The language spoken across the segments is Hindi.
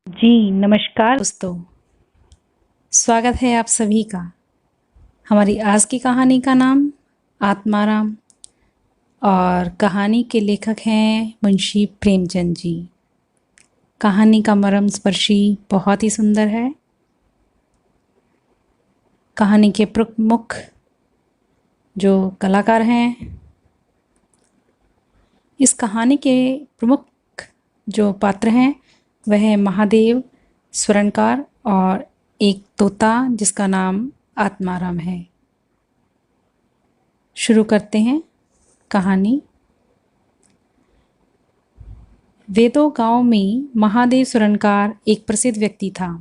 जी, नमस्कार। दोस्तों, स्वागत है आप सभी का। हमारी आज की कहानी का नाम आत्माराम और कहानी के लेखक हैं मुंशी प्रेमचंद जी। कहानी का मर्म स्पर्शी बहुत ही सुंदर है। कहानी के प्रमुख जो कलाकार हैं, इस कहानी के प्रमुख जो पात्र हैं वह है महादेव, स्वर्णकार और एक तोता जिसका नाम आत्माराम है। शुरू करते हैं कहानी। वेदो गांव में महादेव स्वर्णकार एक प्रसिद्ध व्यक्ति था।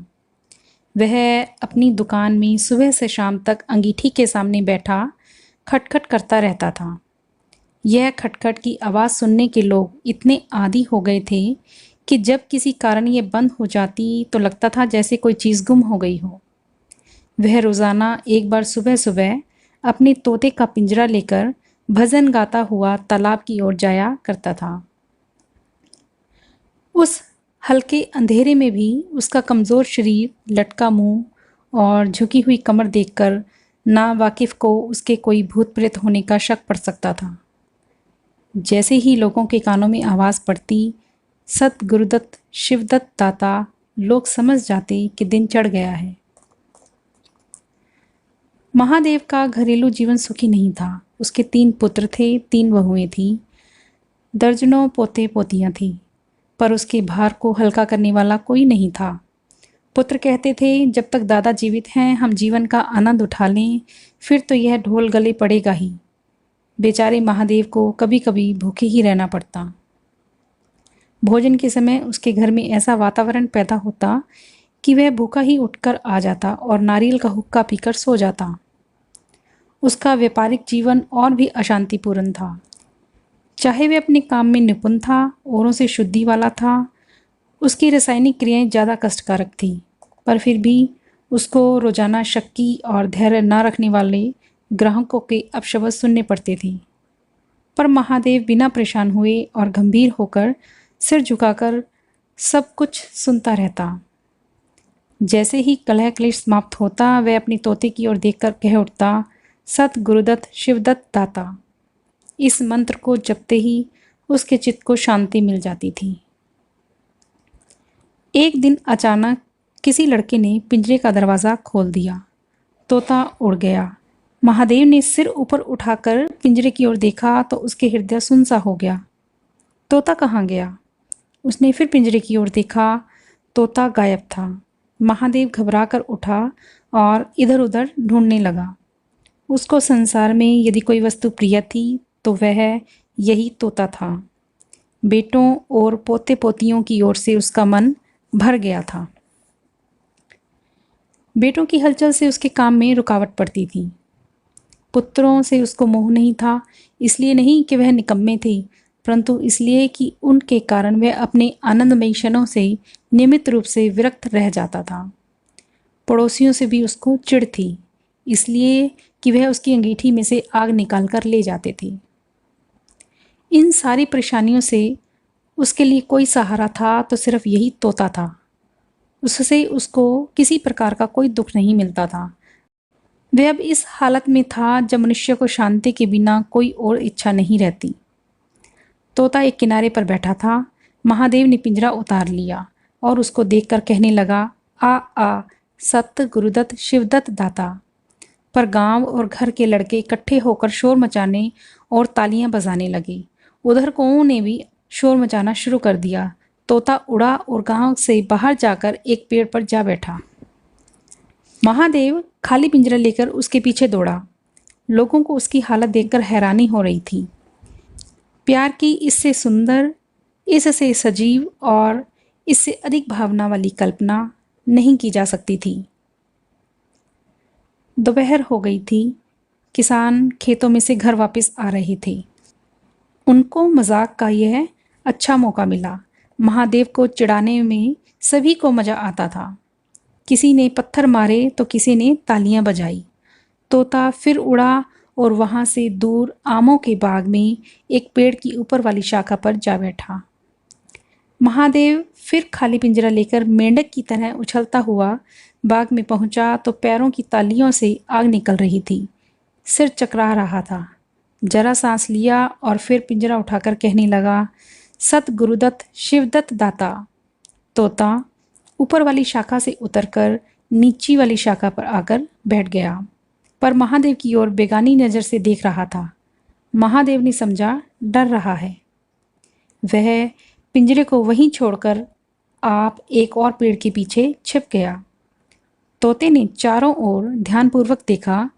वह अपनी दुकान में सुबह से शाम तक अंगीठी के सामने बैठा खटखट करता रहता था। यह खटखट की आवाज़ सुनने के लोग इतने आदी हो गए थे कि जब किसी कारण यह बंद हो जाती तो लगता था जैसे कोई चीज़ गुम हो गई हो। वह रोज़ाना एक बार सुबह सुबह अपने तोते का पिंजरा लेकर भजन गाता हुआ तालाब की ओर जाया करता था। उस हल्के अंधेरे में भी उसका कमज़ोर शरीर, लटका मुंह और झुकी हुई कमर देखकर ना वाकिफ को उसके कोई भूत प्रेत होने का शक पड़ सकता था। जैसे ही लोगों के कानों में आवाज़ पड़ती, सत गुरुदत्त शिवदत्त दाता, लोग समझ जाते कि दिन चढ़ गया है। महादेव का घरेलू जीवन सुखी नहीं था। उसके 3 पुत्र थे, 3 बहुएं थीं, दर्जनों पोते पोतियां थीं, पर उसके भार को हल्का करने वाला कोई नहीं था। पुत्र कहते थे, जब तक दादा जीवित हैं हम जीवन का आनंद उठा लें, फिर तो यह ढोल गले पड़ेगा ही। बेचारे महादेव को कभी कभी भूखे ही रहना पड़ता। भोजन के समय उसके घर में ऐसा वातावरण पैदा होता कि वह भूखा ही उठकर आ जाता और नारियल का हुक्का पीकर सो जाता। उसका व्यापारिक जीवन और भी अशांतिपूर्ण था। चाहे वह अपने काम में निपुण था, औरों से शुद्धि वाला था, उसकी रासायनिक क्रियाएं ज़्यादा कष्टकारक थीं, पर फिर भी उसको रोजाना शक्की और धैर्य न रखने वाले ग्राहकों के अपशब्द सुनने पड़ते थे। पर महादेव बिना परेशान हुए और गंभीर होकर सिर झुकाकर सब कुछ सुनता रहता। जैसे ही कलह क्लेश समाप्त होता, वह अपने तोते की ओर देखकर कह उठता, सत गुरुदत्त शिवदत्त दाता। इस मंत्र को जपते ही उसके चित्त को शांति मिल जाती थी। एक दिन अचानक किसी लड़के ने पिंजरे का दरवाज़ा खोल दिया। तोता उड़ गया। महादेव ने सिर ऊपर उठाकर पिंजरे की ओर देखा तो उसके हृदय सुन सा हो गया। तोता कहाँ गया? उसने फिर पिंजरे की ओर देखा, तोता गायब था। महादेव घबरा कर उठा और इधर उधर ढूंढने लगा। उसको संसार में यदि कोई वस्तु प्रिय थी तो वह यही तोता था। बेटों और पोते पोतियों की ओर से उसका मन भर गया था। बेटों की हलचल से उसके काम में रुकावट पड़ती थी। पुत्रों से उसको मोह नहीं था, इसलिए नहीं कि वह निकम्मे थे, परंतु इसलिए कि उनके कारण वह अपने आनंदमयी क्षणों से नियमित रूप से विरक्त रह जाता था। पड़ोसियों से भी उसको चिढ़ थी, इसलिए कि वह उसकी अंगीठी में से आग निकाल कर ले जाते थे। इन सारी परेशानियों से उसके लिए कोई सहारा था तो सिर्फ यही तोता था। उससे उसको किसी प्रकार का कोई दुख नहीं मिलता था। वह अब इस हालत में था जब मनुष्य को शांति के बिना कोई और इच्छा नहीं रहती। तोता एक किनारे पर बैठा था। महादेव ने पिंजरा उतार लिया और उसको देखकर कहने लगा, आ आ सत गुरुदत्त शिवदत्त दाता। पर गांव और घर के लड़के इकट्ठे होकर शोर मचाने और तालियां बजाने लगे। उधर कौओं ने भी शोर मचाना शुरू कर दिया। तोता उड़ा और गांव से बाहर जाकर एक पेड़ पर जा बैठा। महादेव खाली पिंजरा लेकर उसके पीछे दौड़ा। लोगों को उसकी हालत देखकर हैरानी हो रही थी। प्यार की इससे सुंदर, इससे सजीव और इससे अधिक भावना वाली कल्पना नहीं की जा सकती थी। दोपहर हो गई थी। किसान खेतों में से घर वापस आ रहे थे। उनको मजाक का यह अच्छा मौका मिला। महादेव को चिढ़ाने में सभी को मजा आता था। किसी ने पत्थर मारे तो किसी ने तालियां बजाई। तोता फिर उड़ा और वहां से दूर आमों के बाग में एक पेड़ की ऊपर वाली शाखा पर जा बैठा। महादेव फिर खाली पिंजरा लेकर मेंढक की तरह उछलता हुआ बाग में पहुंचा तो पैरों की तालियों से आग निकल रही थी। सिर चकरा रहा था। जरा सांस लिया और फिर पिंजरा उठाकर कहने लगा, सत गुरुदत्त शिवदत्त दाता। तोता ऊपर वाली शाखा से उतरकर नीची वाली शाखा पर आकर बैठ गया, पर महादेव की ओर बेगानी नजर से देख रहा था। महादेव ने समझा डर रहा है। वह पिंजरे को वहीं छोड़कर आप एक और पेड़ के पीछे छिप गया। तोते ने चारों ओर ध्यानपूर्वक देखा,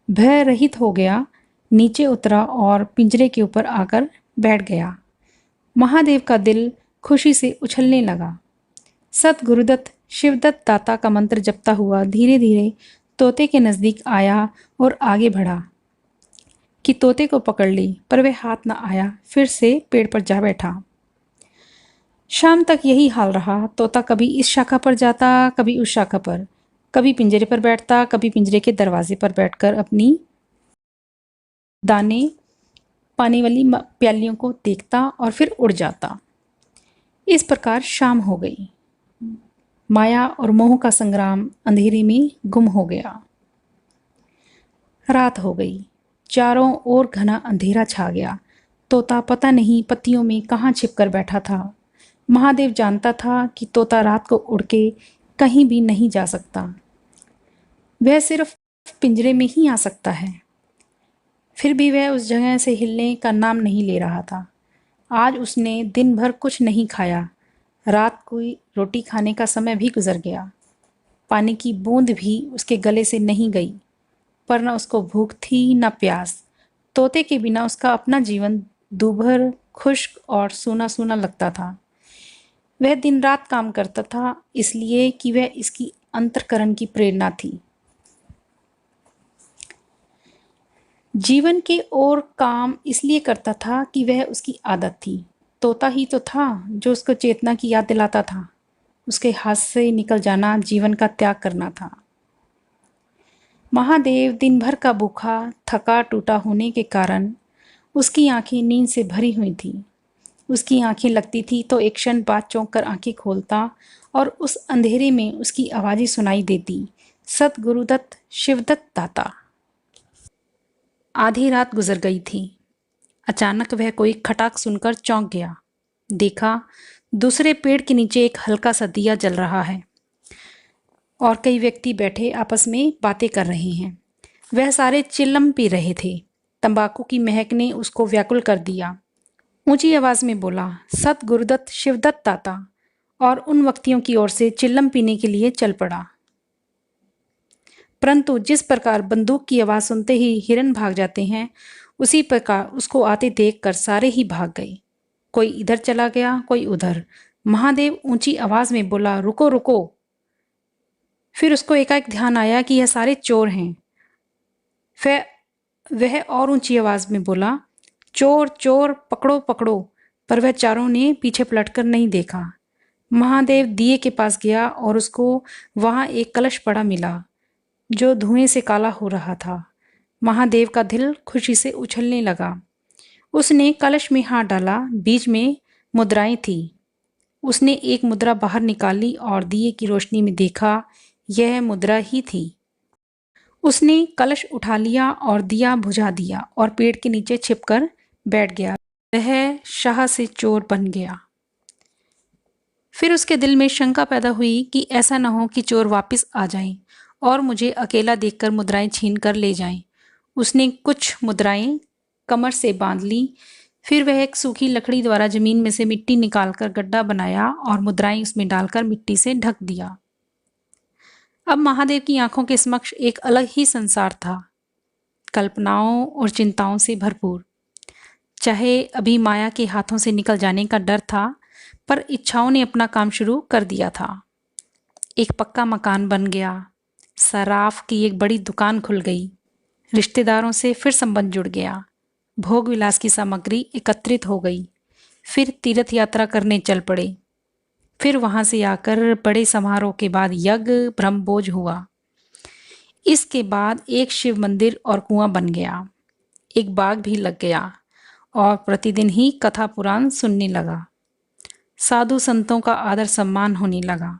भय रहित हो गया, नीचे उतरा और पिंजरे के ऊपर आकर बैठ गया। महादेव का दिल खुशी से उछलने लगा। सत गुरुदत्त शिवदत्त दाता का मंत्र जपता हुआ धीरे धीरे तोते के नज़दीक आया और आगे बढ़ा कि तोते को पकड़ ली, पर वह हाथ न आया। फिर से पेड़ पर जा बैठा। शाम तक यही हाल रहा। तोता कभी इस शाखा पर जाता, कभी उस शाखा पर, कभी पिंजरे पर बैठता, कभी पिंजरे के दरवाजे पर बैठकर अपनी दाने पानी वाली प्यालियों को देखता और फिर उड़ जाता। इस प्रकार शाम हो गई। माया और मोह का संग्राम अंधेरे में गुम हो गया। रात हो गई। चारों ओर घना अंधेरा छा गया। तोता पता नहीं पत्तियों में कहाँ छिपकर बैठा था। महादेव जानता था कि तोता रात को उड़ के कहीं भी नहीं जा सकता, वह सिर्फ पिंजरे में ही आ सकता है। फिर भी वह उस जगह से हिलने का नाम नहीं ले रहा था। आज उसने दिन भर कुछ नहीं खाया। रात को रोटी खाने का समय भी गुजर गया। पानी की बूंद भी उसके गले से नहीं गई, पर न उसको भूख थी न प्यास। तोते के बिना उसका अपना जीवन दूभर, खुश्क और सूना सूना लगता था। वह दिन रात काम करता था इसलिए कि वह इसकी अंतःकरण की प्रेरणा थी। जीवन के और काम इसलिए करता था कि वह उसकी आदत थी। तोता ही तो था जो उसको चेतना की याद दिलाता था। उसके हाथ से निकल जाना जीवन का त्याग करना था। महादेव दिन भर का भूखा थका टूटा होने के कारण उसकी आंखें नींद से भरी हुई थीं। उसकी आंखें लगती थी तो एक क्षण बाद चौंक कर आंखें खोलता और उस अंधेरे में उसकी आवाज़ें सुनाई देती, सत गुरुदत्त शिवदत्त दाता। आधी रात गुजर गई थी। अचानक वह कोई खटाक सुनकर चौंक गया। देखा दूसरे पेड़ के नीचे एक हल्का सा दिया जल रहा है और कई व्यक्ति बैठे आपस में बातें कर रहे हैं। वह सारे चिल्लम पी रहे थे। तंबाकू की महक ने उसको व्याकुल कर दिया। ऊंची आवाज में बोला, सत गुरुदत्त शिवदत्त दाता, और उन व्यक्तियों की ओर से चिल्लम पीने के लिए चल पड़ा। परंतु जिस प्रकार बंदूक की आवाज सुनते ही हिरन भाग जाते हैं, उसी प्रकार उसको आते देखकर सारे ही भाग गए। कोई इधर चला गया, कोई उधर। महादेव ऊंची आवाज में बोला, रुको रुको। फिर उसको एकाएक ध्यान आया कि यह सारे चोर हैं। फिर वह और ऊंची आवाज में बोला, चोर चोर, पकड़ो पकड़ो। पर वह चारों ने पीछे पलटकर नहीं देखा। महादेव दिए के पास गया और उसको वहां एक कलश पड़ा मिला जो धुएं से काला हो रहा था। महादेव का दिल खुशी से उछलने लगा। उसने कलश में हाथ डाला। बीच में मुद्राएं थी। उसने एक मुद्रा बाहर निकाली और दिए की रोशनी में देखा, यह मुद्रा ही थी। उसने कलश उठा लिया और दिया बुझा दिया और पेड़ के नीचे छिपकर बैठ गया। वह शाह से चोर बन गया। फिर उसके दिल में शंका पैदा हुई कि ऐसा न हो कि चोर वापस आ जाएं और मुझे अकेला देखकर मुद्राएं छीन कर ले जाएं। उसने कुछ मुद्राएं कमर से बांध ली। फिर वह एक सूखी लकड़ी द्वारा जमीन में से मिट्टी निकालकर गड्ढा बनाया और मुद्राएं उसमें डालकर मिट्टी से ढक दिया। अब महादेव की आंखों के समक्ष एक अलग ही संसार था, कल्पनाओं और चिंताओं से भरपूर। चाहे अभी माया के हाथों से निकल जाने का डर था, पर इच्छाओं ने अपना काम शुरू कर दिया था। एक पक्का मकान बन गया। सराफ की एक बड़ी दुकान खुल गई। रिश्तेदारों से फिर संबंध जुड़ गया। भोग विलास की सामग्री एकत्रित हो गई। फिर तीर्थ यात्रा करने चल पड़े। फिर वहां से आकर बड़े समारोह के बाद यज्ञ ब्रह्मभोज हुआ। इसके बाद एक शिव मंदिर और कुआं बन गया। एक बाग भी लग गया और प्रतिदिन ही कथा पुराण सुनने लगा। साधु संतों का आदर सम्मान होने लगा।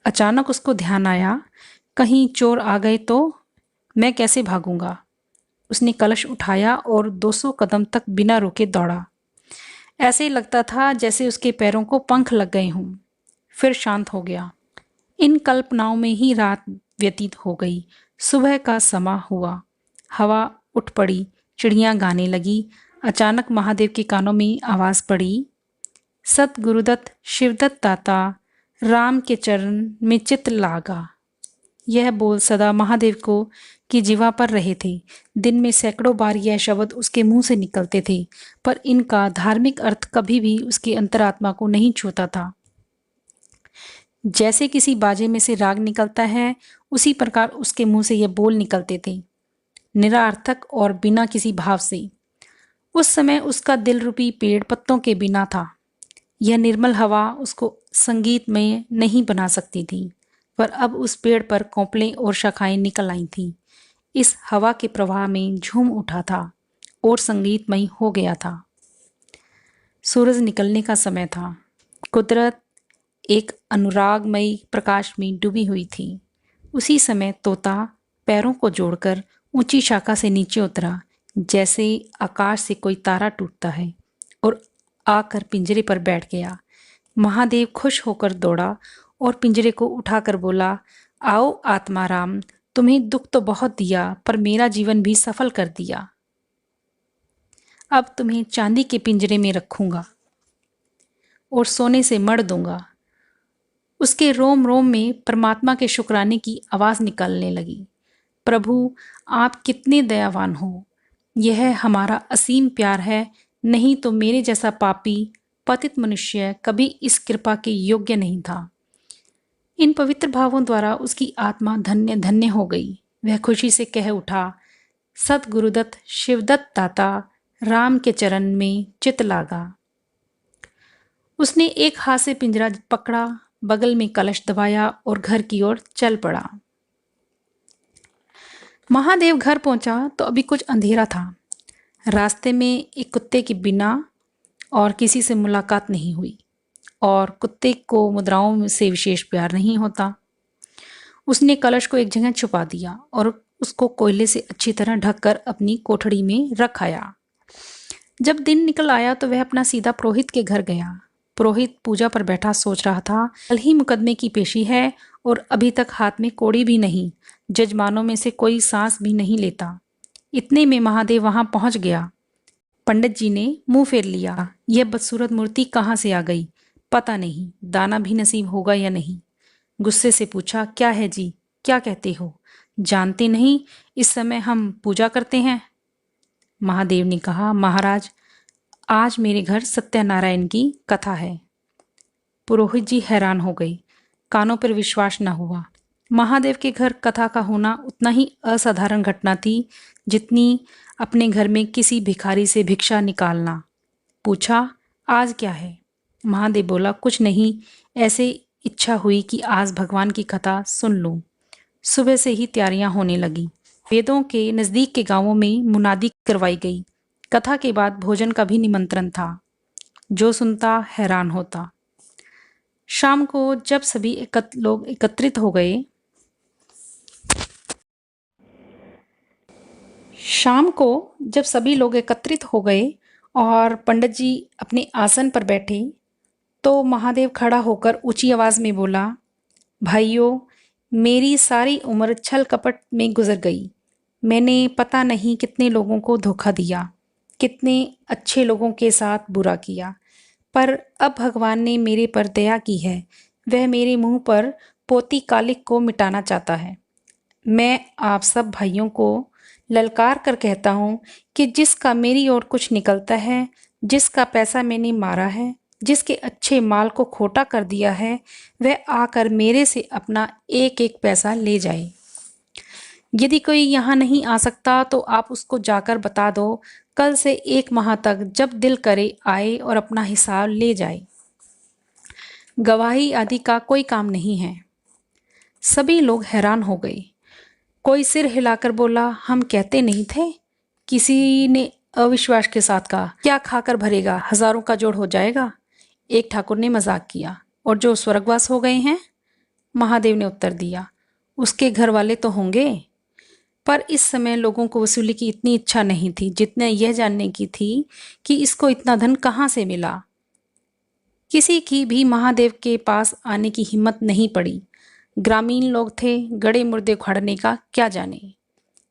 अचानक उसको ध्यान आया, कहीं चोर आ गए तो मैं कैसे भागूंगा। उसने कलश उठाया और 200 कदम तक बिना रुके दौड़ा। ऐसे लगता था जैसे उसके पैरों को पंख लग गए हों। फिर शांत हो गया। इन कल्पनाओं में ही रात व्यतीत हो गई। सुबह का समा हुआ। हवा उठ पड़ी, चिड़ियां गाने लगी। अचानक महादेव के कानों में आवाज पड़ी, सत गुरुदत्त शिवदत्त दाता, राम के चरण में चित लागा। यह बोल सदा महादेव को की जीवा पर रहे थे। दिन में सैकड़ों बार यह शब्द उसके मुंह से निकलते थे, पर इनका धार्मिक अर्थ कभी भी उसकी अंतरात्मा को नहीं छूता था। जैसे किसी बाजे में से राग निकलता है, उसी प्रकार उसके मुंह से यह बोल निकलते थे, निरार्थक और बिना किसी भाव से। उस समय उसका दिल रूपी पेड़ पत्तों के बिना था। यह निर्मल हवा उसको संगीत में नहीं बना सकती थी, पर अब उस पेड़ पर कोंपलें और शाखाएं निकल आई थीं। इस हवा के प्रवाह में झूम उठा था और संगीतमय हो गया था। सूरज निकलने का समय था। कुदरत एक अनुरागमयी प्रकाश में डूबी हुई थी। उसी समय तोता पैरों को जोड़कर ऊंची शाखा से नीचे उतरा, जैसे आकाश से कोई तारा टूटता है, और आकर पिंजरे पर बैठ गया। महादेव खुश होकर दौड़ा और पिंजरे को उठाकर बोला, आओ आत्माराम, तुम्हें दुख तो बहुत दिया, पर मेरा जीवन भी सफल कर दिया। अब तुम्हें चांदी के पिंजरे में रखूंगा और सोने से मढ़ दूंगा। उसके रोम रोम में परमात्मा के शुक्राने की आवाज निकलने लगी। प्रभु, आप कितने दयावान हो। यह हमारा असीम प्यार है, नहीं तो मेरे जैसा पापी पतित मनुष्य कभी इस कृपा के योग्य नहीं था। इन पवित्र भावों द्वारा उसकी आत्मा धन्य धन्य हो गई। वह खुशी से कह उठा, सत गुरुदत्त शिवदत्त दाता, राम के चरण में चित लागा। उसने एक हाथ से पिंजरा पकड़ा, बगल में कलश दबाया और घर की ओर चल पड़ा। महादेव घर पहुंचा तो अभी कुछ अंधेरा था। रास्ते में एक कुत्ते के बिना और किसी से मुलाकात नहीं हुई, और कुत्ते को मुद्राओं से विशेष प्यार नहीं होता। उसने कलश को एक जगह छुपा दिया और उसको कोयले से अच्छी तरह ढककर अपनी कोठड़ी में रख आया। जब दिन निकल आया तो वह अपना सीधा पुरोहित के घर गया। पुरोहित पूजा पर बैठा सोच रहा था, कल ही मुकदमे की पेशी है और अभी तक हाथ में कोड़ी भी नहीं। जजमानों में से कोई सांस भी नहीं लेता। इतने में महादेव वहां पहुंच गया। पंडित जी ने मुंह फेर लिया। यह बदसूरत मूर्ति कहाँ से आ गई, पता नहीं दाना भी नसीब होगा या नहीं। गुस्से से पूछा, क्या है जी, क्या कहते हो? जानते नहीं इस समय हम पूजा करते हैं? महादेव ने कहा, महाराज, आज मेरे घर सत्यनारायण की कथा है। पुरोहित जी हैरान हो गए। कानों पर विश्वास न हुआ। महादेव के घर कथा का होना उतना ही असाधारण घटना थी जितनी अपने घर में किसी भिखारी से भिक्षा निकालना। पूछा, आज क्या है? महादेव बोला, कुछ नहीं, ऐसे इच्छा हुई कि आज भगवान की कथा सुन लूं। सुबह से ही तैयारियां होने लगी। वेदों के नज़दीक के गांवों में मुनादी करवाई गई। कथा के बाद भोजन का भी निमंत्रण था। जो सुनता हैरान होता। शाम को जब सभी लोग एकत्रित हो गए, और पंडित जी अपने आसन पर बैठे, तो महादेव खड़ा होकर ऊंची आवाज में बोला, भाइयों, मेरी सारी उम्र छल कपट में गुजर गई। मैंने पता नहीं कितने लोगों को धोखा दिया, कितने अच्छे लोगों के साथ बुरा किया, पर अब भगवान ने मेरे पर दया की है। वह मेरे मुंह पर पोती कालिक को मिटाना चाहता है। मैं आप सब भाइयों को ललकार कर कहता हूँ कि जिसका मेरी ओर कुछ निकलता है, जिसका पैसा मैंने मारा है, जिसके अच्छे माल को खोटा कर दिया है, वह आकर मेरे से अपना एक एक पैसा ले जाए। यदि कोई यहाँ नहीं आ सकता तो आप उसको जाकर बता दो, कल से 1 माह तक जब दिल करे आए और अपना हिसाब ले जाए। गवाही आदि का कोई काम नहीं है। सभी लोग हैरान हो गए। कोई सिर हिलाकर बोला, हम कहते नहीं थे? किसी ने अविश्वास के साथ कहा, क्या खाकर भरेगा, हजारों का जोड़ हो जाएगा। एक ठाकुर ने मजाक किया। और जो स्वर्गवास हो गए हैं? महादेव ने उत्तर दिया, उसके घर वाले तो होंगे। पर इस समय लोगों को वसूली की इतनी इच्छा नहीं थी जितने यह जानने की थी कि इसको इतना धन कहाँ से मिला। किसी की भी महादेव के पास आने की हिम्मत नहीं पड़ी। ग्रामीण लोग थे, गड़े मुर्दे उखाड़ने का क्या जाने।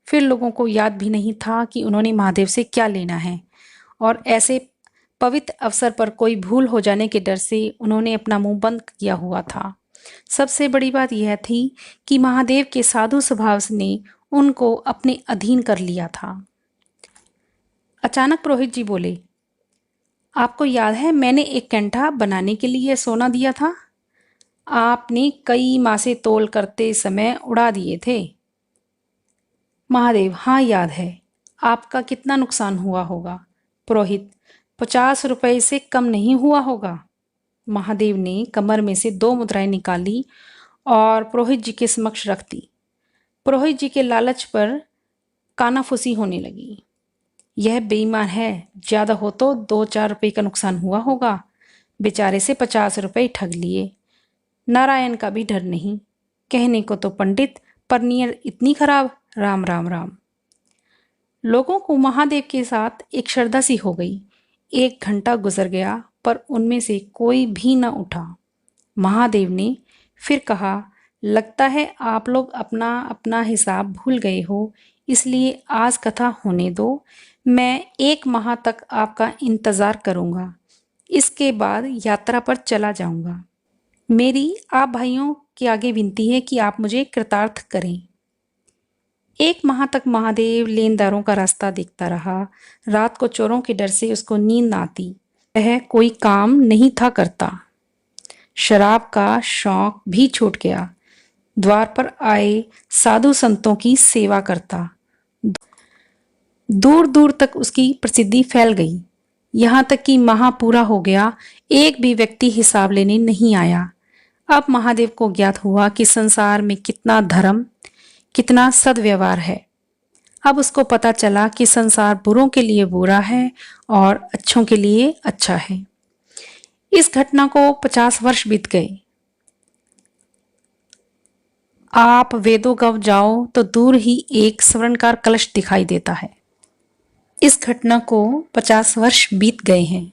फिर लोगों को याद भी नहीं था कि उन्होंने महादेव से क्या लेना है, और ऐसे पवित्र अवसर पर कोई भूल हो जाने के डर से उन्होंने अपना मुंह बंद किया हुआ था। सबसे बड़ी बात यह थी कि महादेव के साधु स्वभाव ने उनको अपने अधीन कर लिया था। अचानक पुरोहित जी बोले, आपको याद है मैंने एक कैंठा बनाने के लिए सोना दिया था? आपने कई मासे तोल करते समय उड़ा दिए थे। महादेव, हाँ याद है। आपका कितना नुकसान हुआ होगा? पुरोहित, 50 रुपए से कम नहीं हुआ होगा। महादेव ने कमर में से 2 मुद्राएं निकाली और पुरोहित जी के समक्ष रख दी। पुरोहित जी के लालच पर कानाफूसी होने लगी। यह बेईमान है, ज्यादा हो तो 2-4 रुपए का नुकसान हुआ होगा। बेचारे से 50 रुपए ठग लिए। नारायण का भी डर नहीं। कहने को तो पंडित, पर नीयत इतनी खराब। राम राम राम। लोगों को महादेव के साथ एक श्रद्धा सी हो गई। 1 घंटा गुजर गया पर उनमें से कोई भी न उठा। महादेव ने फिर कहा, लगता है आप लोग अपना अपना हिसाब भूल गए हो, इसलिए आज कथा होने दो। मैं 1 माह तक आपका इंतजार करूंगा। इसके बाद यात्रा पर चला जाऊंगा। मेरी आप भाइयों के आगे विनती है कि आप मुझे कृतार्थ करें। 1 माह तक महादेव लेनदारों का रास्ता देखता रहा। रात को चोरों के डर से उसको नींद न आती। वह कोई काम नहीं था करता। शराब का शौक भी छूट गया। द्वार पर आए साधु संतों की सेवा करता। दूर दूर तक उसकी प्रसिद्धि फैल गई। यहाँ तक कि माह पूरा हो गया, एक भी व्यक्ति हिसाब लेने नहीं आया। अब महादेव को ज्ञात हुआ कि संसार में कितना धर्म, कितना सद्व्यवहार है। अब उसको पता चला कि संसार बुरों के लिए बुरा है और अच्छों के लिए अच्छा है। इस घटना को 50 वर्ष बीत गए। आप वेदों गंव जाओ तो दूर ही एक स्वर्णकार कलश दिखाई देता है। इस घटना को 50 वर्ष बीत गए हैं।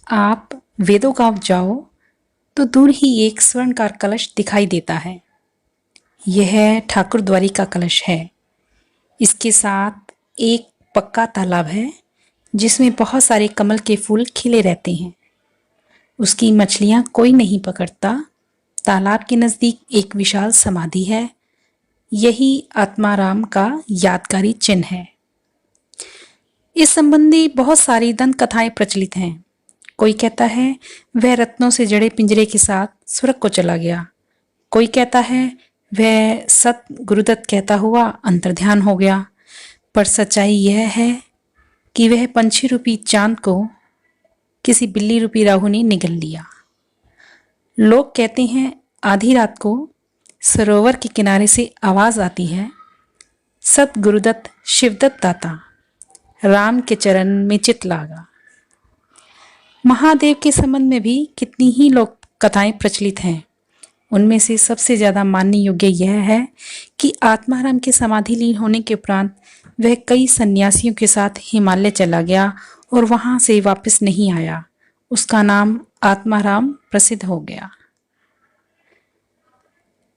आप वेदों गांव जाओ तो दूर ही एक स्वर्णकार कलश दिखाई देता है। यह ठाकुर द्वारी का कलश है। इसके साथ एक पक्का तालाब है जिसमें बहुत सारे कमल के फूल खिले रहते हैं। उसकी मछलियां कोई नहीं पकड़ता। तालाब के नजदीक एक विशाल समाधि है। यही आत्माराम का यादगारी चिन्ह है। इस संबंधी बहुत सारी दंत कथाएं प्रचलित हैं। कोई कहता है वह रत्नों से जड़े पिंजरे के साथ स्वर्ग को चला गया। कोई कहता है वह सत गुरुदत्त कहता हुआ अंतर्ध्यान हो गया। पर सच्चाई यह है कि वह पंछी रूपी चांद को किसी बिल्ली रूपी राहु ने निगल लिया। लोग कहते हैं आधी रात को सरोवर के किनारे से आवाज आती है, सत गुरुदत्त शिवदत्त दाता, राम के चरण में चित लागा। महादेव के संबंध में भी कितनी ही लोक कथाएं प्रचलित हैं। उनमें से सबसे ज्यादा मानने योग्य यह है कि आत्माराम के समाधि लीन होने के उपरांत वह कई सन्यासियों के साथ हिमालय चला गया और वहां से वापस नहीं आया। उसका नाम आत्माराम प्रसिद्ध हो गया।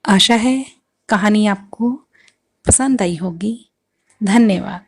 आशा है कहानी आपको पसंद आई होगी। धन्यवाद।